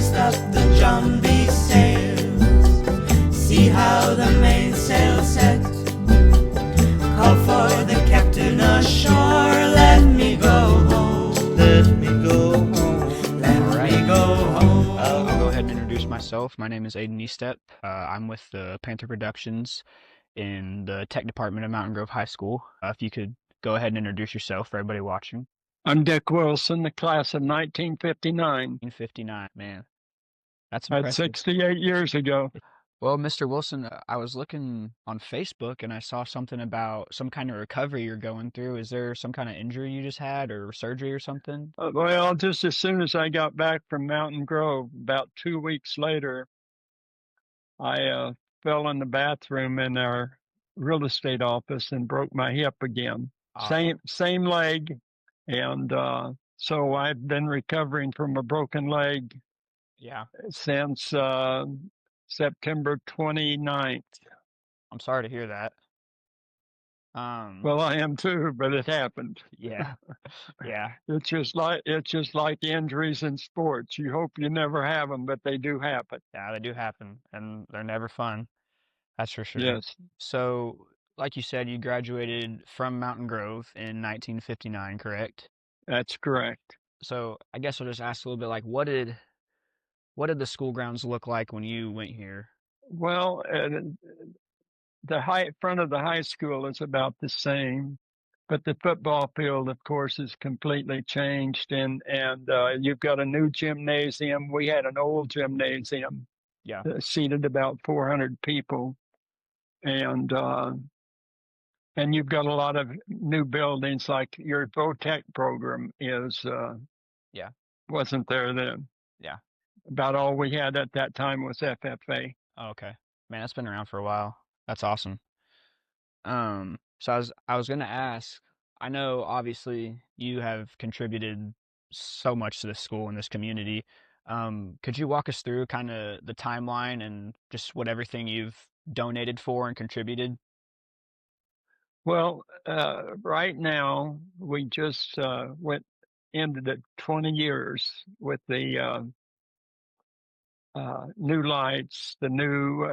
hoist up the Jumbie sails. See how the mainsail set. Call for the captain ashore. Let me go home. Let me go home. Let me go home. I'll go ahead and introduce myself. My name is Aden Estep. I'm with the Panther Productions in the tech department of Mountain Grove High School. If you could go ahead and introduce yourself for everybody watching. I'm Dick Wilson, the class of 1959. 1959, man. That's That's impressive. 68 years ago. Well, Mr. Wilson, I was looking on Facebook and I saw something about some kind of recovery you're going through. Is there some kind of injury you just had or surgery or something? Well, just as soon as I got back from Mountain Grove, about 2 weeks later, I fell in the bathroom in our real estate office and broke my hip again. Same leg. And so I've been recovering from a broken leg Yeah. since September 29th. I'm sorry to hear that. Well, I am too, but it happened. Yeah. Yeah. It's just like injuries in sports. You hope you never have them, but they do happen. Yeah, they do happen, and they're never fun. That's for sure. Yes, So, like you said, you graduated from Mountain Grove in 1959, correct? that's correct. So, I guess I'll just ask a little bit like what did the school grounds look like when you went here? Well, the front of the high school is about the same, but the football field, of course, is completely changed, and you've got a new gymnasium. We had an old gymnasium. Yeah. Seated about 400 people, and you've got a lot of new buildings, like your VOTEC program Yeah. wasn't there then. Yeah. About all we had at that time was FFA. Oh, okay. Man, that's been around for a while. That's awesome. So I was gonna ask, I know obviously you have contributed so much to this school and this community. Could you walk us through kind of the timeline and just what everything you've donated for and contributed? Well, right now we just went into the 20 years with the new lights, the new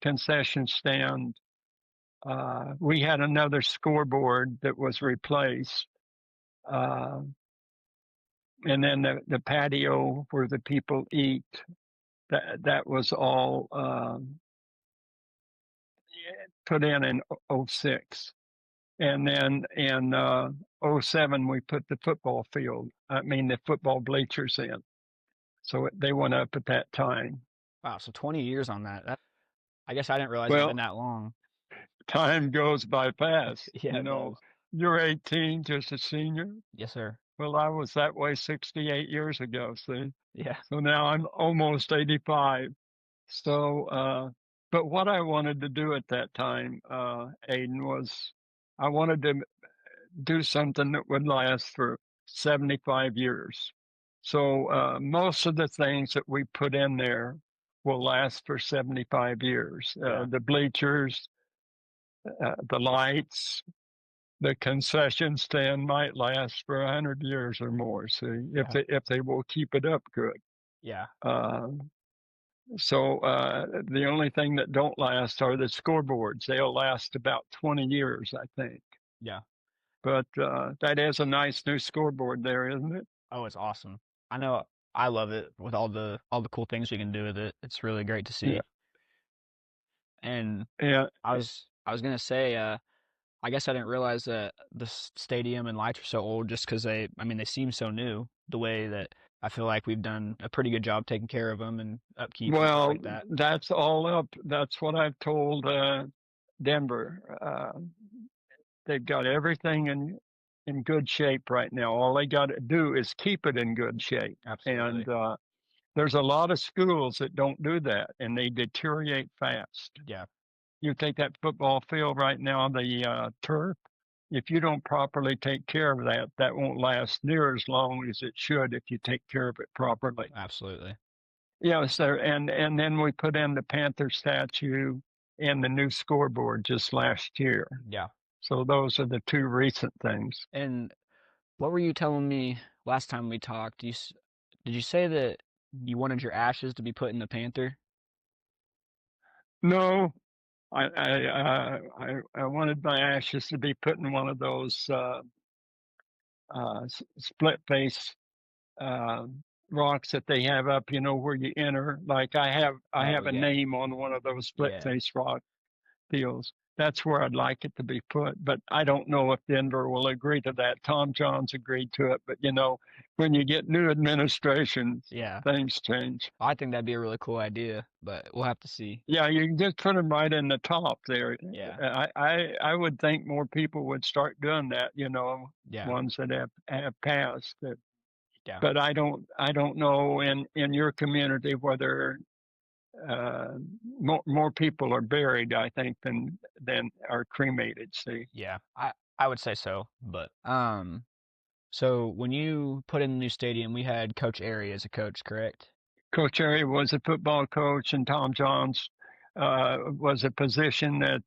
concession stand. We had another scoreboard that was replaced. And then the patio where the people eat, that was all put in '06. And then in '07, we put the the football bleachers in. So they went up at that time. Wow, so 20 years on that. I guess I didn't realize it's Well, been that long. time goes by fast. Yeah, it does. You're 18, just a senior. Yes, sir. Well, I was that way 68 years ago, see? Yeah. So now I'm almost 85. So, but what I wanted to do at that time, Aiden, was I wanted to do something that would last for 75 years. So most of the things that we put in there will last for 75 years. The bleachers, the lights, the concession stand might last for 100 years or more. See, if they will keep it up good. Yeah. So the only thing that don't last are the scoreboards. They'll last about 20 years, I think. Yeah. But that is a nice new scoreboard there, isn't it? Oh, it's awesome. I know I love it with all the cool things we can do with it. It's really great to see. Yeah. And Yeah. I was gonna say, I guess I didn't realize that the stadium and lights are so old just because they seem so new. The way that I feel like we've done a pretty good job taking care of them and upkeep and stuff Well, like that. that's all up. That's what I've told Denver. They've got everything in good shape right now. All they got to do is keep it in good shape. Absolutely. And there's a lot of schools that don't do that, and they deteriorate fast. Yeah. You take that football field right now, the turf. If you don't properly take care of that, that won't last near as long as it should if you take care of it properly. Absolutely. Yeah, sir. And then we put in the Panther statue and the new scoreboard just last year. Yeah. So those are the two recent things. And what were you telling me last time we talked? Did you say that you wanted your ashes to be put in the Panther? No, I wanted my ashes to be put in one of those split face uh, rocks that they have up, where you enter. Like I have Oh, a yeah. name on one of those split Yeah. face rock deals. That's where I'd like it to be put, but I don't know if Denver will agree to that. Tom Johns agreed to it, but when you get new administrations, Yeah. things change. I think that'd be a really cool idea, but we'll have to see. Yeah, you can just put them right in the top there. Yeah. I would think more people would start doing that. Yeah. Ones that have passed. Yeah. But I don't know in your community whether more people are buried, I think, than are cremated. See, Yeah. I would say so, but so when you put in the new stadium, we had Coach Airy as a coach, correct? Coach Airy was a football coach, and Tom Johns was a position that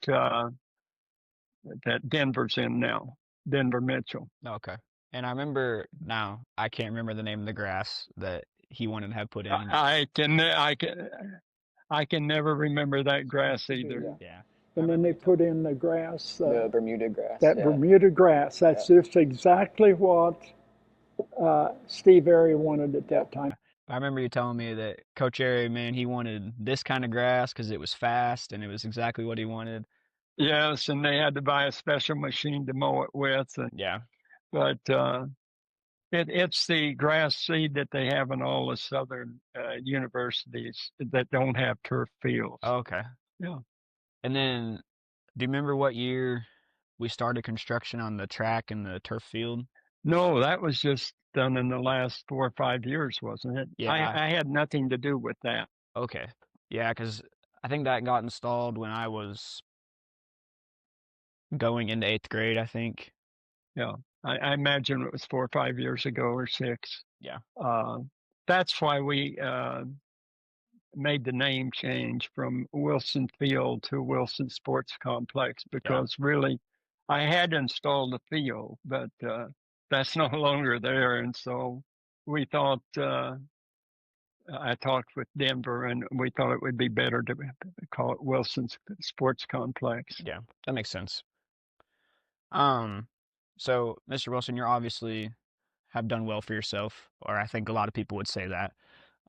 Denver's in now. Denver Mitchell. Okay. And I remember now, I can't remember the name of the grass that he wanted to have put in. I can never remember that grass either. Yeah. And then they put in the grass, The Bermuda grass. that yeah. Bermuda grass. That's just exactly what Steve Airy wanted at that time. I remember you telling me that Coach Airy, man, he wanted this kind of grass because it was fast and it was exactly what he wanted. Yes, and they had to buy a special machine to mow it with. Yeah. But it's the grass seed that they have in all the southern universities that don't have turf fields. Oh, okay. Yeah. And then, do you remember what year we started construction on the track and the turf field? No, that was just done in the last 4 or 5 years, wasn't it? Yeah. I had nothing to do with that. Okay. Yeah, because I think that got installed when I was going into 8th grade, I think. Yeah. I imagine it was 4 or 5 years ago or 6. Yeah. That's why we made the name change from Wilson Field to Wilson Sports Complex, because really I had installed the field, but that's no longer there. And so we thought, I talked with Denver, and we thought it would be better to call it Wilson Sports Complex. Yeah, that makes sense. So Mr. Wilson, you're obviously have done well for yourself, or I think a lot of people would say that.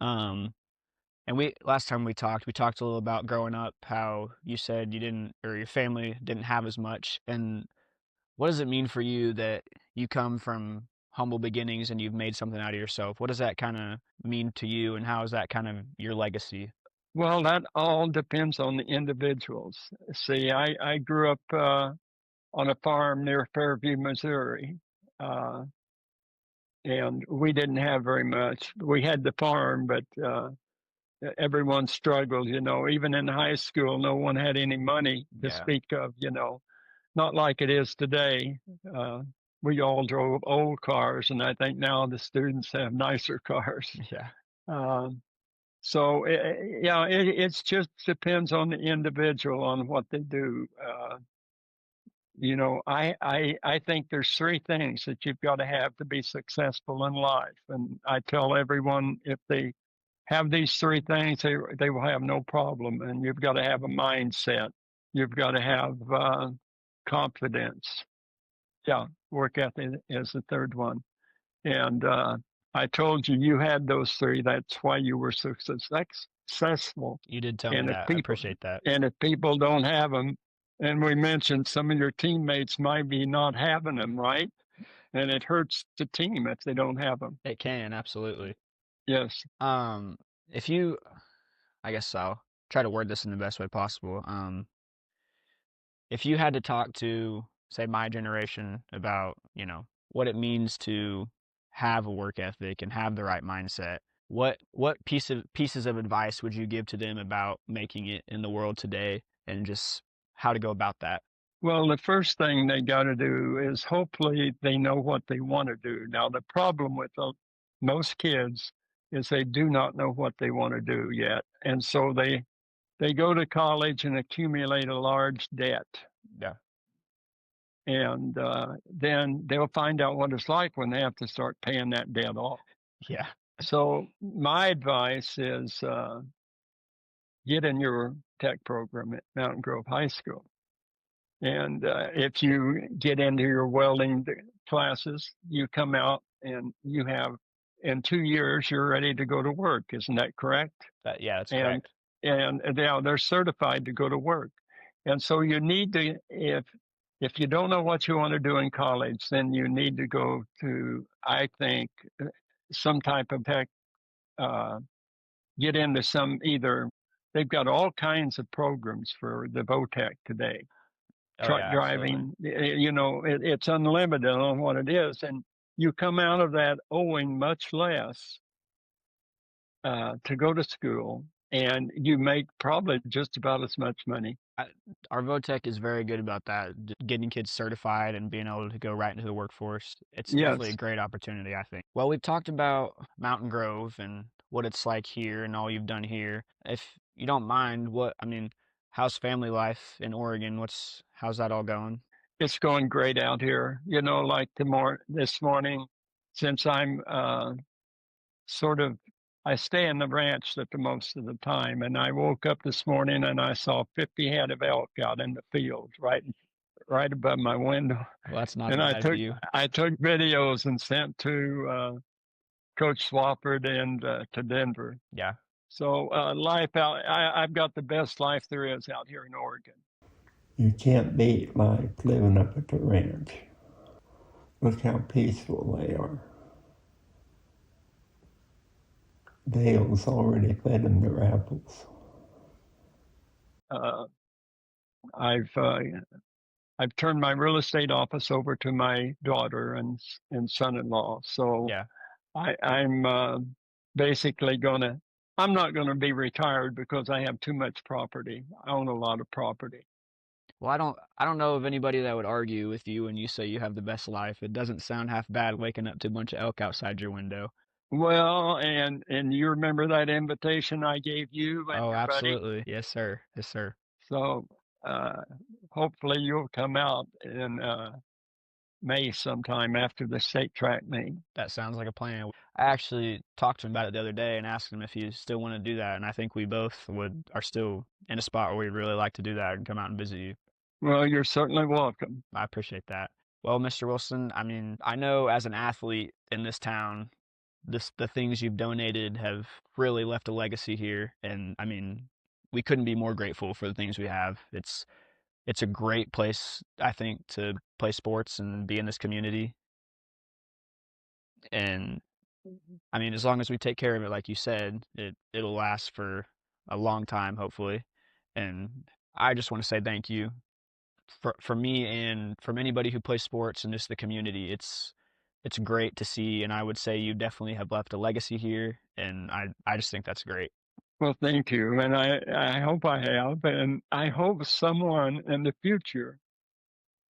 And last time we talked a little about growing up, how you said you didn't, or your family didn't have as much. And what does it mean for you that you come from humble beginnings and you've made something out of yourself? What does that kind of mean to you, and how is that kind of your legacy? Well, that all depends on the individuals. See, I grew up on a farm near Fairview, Missouri. And we didn't have very much. We had the farm, but everyone struggled, even in high school, no one had any money to speak of, not like it is today. We all drove old cars, and I think now the students have nicer cars. Yeah. So it just depends on the individual, on what they do. I think there's 3 things that you've got to have to be successful in life. And I tell everyone, if they have these 3 things, they will have no problem. And you've got to have a mindset. You've got to have confidence. Yeah, work ethic is the 3rd one. And I told you had those 3. That's why you were so successful. You did tell me that. I appreciate that. And if people don't have them, and we mentioned some of your teammates might be not having them, right? And it hurts the team if they don't have them. It can, absolutely. Yes. If you, I guess I'll try to word this in the best way possible. If you had to talk to, say, my generation about, what it means to have a work ethic and have the right mindset, what pieces of advice would you give to them about making it in the world today, and just how to go about that? Well, the first thing they got to do is hopefully they know what they want to do. Now, the problem with most kids is they do not know what they want to do yet. And so they go to college and accumulate a large debt. Yeah. And then they'll find out what it's like when they have to start paying that debt off. Yeah. So my advice is get in your tech program at Mountain Grove High School. And if you get into your welding classes, you come out and you have, in 2 years, you're ready to go to work. Isn't that correct? Yeah, that's And correct. and they're certified to go to work. And so you need to, if you don't know what you want to do in college, then you need to go to, I think, some type of tech, get into some, either they've got all kinds of programs for the VOTEC today. Oh Truck yeah, absolutely. driving, it's unlimited on what it is. And you come out of that owing much less to go to school, and you make probably just about as much money. Our VOTEC is very good about that, getting kids certified and being able to go right into the workforce. It's definitely a Yes, great opportunity, I think. Well, we've talked about Mountain Grove and what it's like here and all you've done here. If you don't mind, how's family life in Oregon? How's that all going? it's going great out here. Like this morning, since I'm sort of, I stay in the ranch the most of the time, and I woke up this morning and I saw 50 head of elk out in the field, right above my window. Well, that's not a And bad view. I took videos and sent to Coach Swafford and to Denver. Yeah. So life out, I've got the best life there is out here in Oregon. You can't beat life living up at the ranch. Look how peaceful they are. Dale's already fed them their apples. I've turned my real estate office over to my daughter and son-in-law. So Yeah. I'm basically I'm not gonna be retired because I have too much property. I own a lot of property. Well, I don't know of anybody that would argue with you when you say you have the best life. It doesn't sound half bad waking up to a bunch of elk outside your window. Well, and you remember that invitation I gave you and Oh, your buddy? absolutely. Yes, sir. Yes, sir. So hopefully you'll come out in May sometime after the state track meet. That sounds like a plan. I actually talked to him about it the other day and asked him if he still want to do that, and I think we both are still in a spot where we'd really like to do that and come out and visit you. Well, you're certainly welcome. I appreciate that. Well, Mr. Wilson, I know as an athlete in this town, the things you've donated have really left a legacy here, and we couldn't be more grateful for the things we have. It's a great place, I think, to play sports and be in this community. And as long as we take care of it, like you said, it'll last for a long time, hopefully. And I just want to say thank you for me and from anybody who plays sports and just the community. It's great to see, and I would say you definitely have left a legacy here, and I just think that's great. Well, thank you. And I hope I have, and I hope someone in the future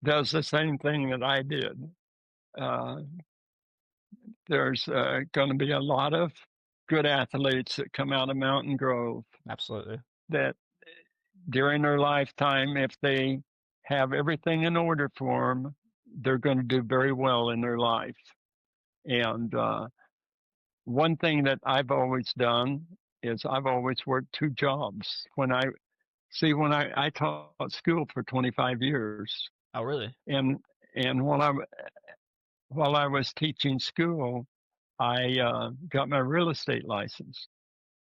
does the same thing that I did. There's going to be a lot of good athletes that come out of Mountain Grove Absolutely. that during their lifetime, if they have everything in order for them, they're going to do very well in their life. And one thing that I've always done is I've always worked 2 jobs. When I taught school for 25 years, Oh, really? and while I was teaching school, I got my real estate license,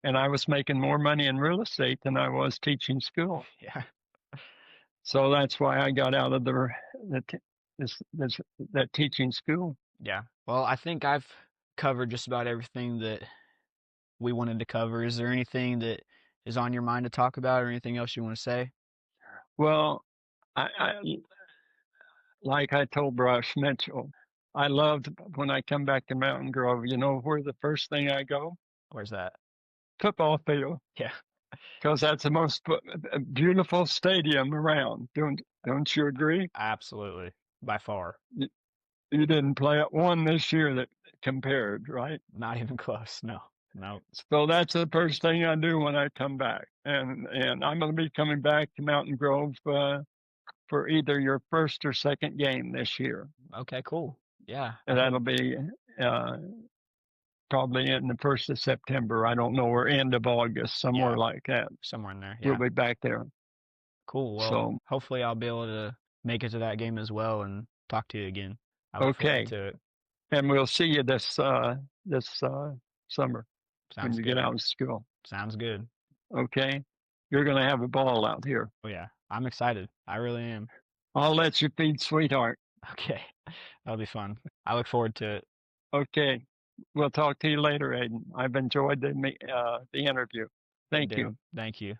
and I was making more money in real estate than I was teaching school. Yeah. So that's why I got out of that teaching school. Yeah. Well, I think I've covered just about everything that we wanted to cover. Is there anything that is on your mind to talk about or anything else you want to say? Well, I like I told Brush Mitchell, I loved when I come back to Mountain Grove. You know where the first thing I go? Where's that? Football field. Yeah. Because that's the most beautiful stadium around. Don't you agree? Absolutely. By far. You didn't play at one this year that compared, right? Not even close. No. No. So that's the first thing I do when I come back, and I'm going to be coming back to Mountain Grove for either your first or second game this year. Okay, cool. Yeah. And that'll be probably in the 1st of September. I don't know, or end of August, somewhere Yeah. like that. Somewhere in there. We'll Yeah. be back there. Cool. Well, So, hopefully I'll be able to make it to that game as well and talk to you again. I look okay. forward to it. And we'll see you this summer when Sounds you good. get out of school. Sounds good. Okay. You're going to have a ball out here. Oh yeah. I'm excited. I really am. I'll let you feed Sweetheart. Okay. That'll be fun. I look forward to it. Okay. We'll talk to you later, Aden. I've enjoyed the interview. Good Thank you. deal. Thank you.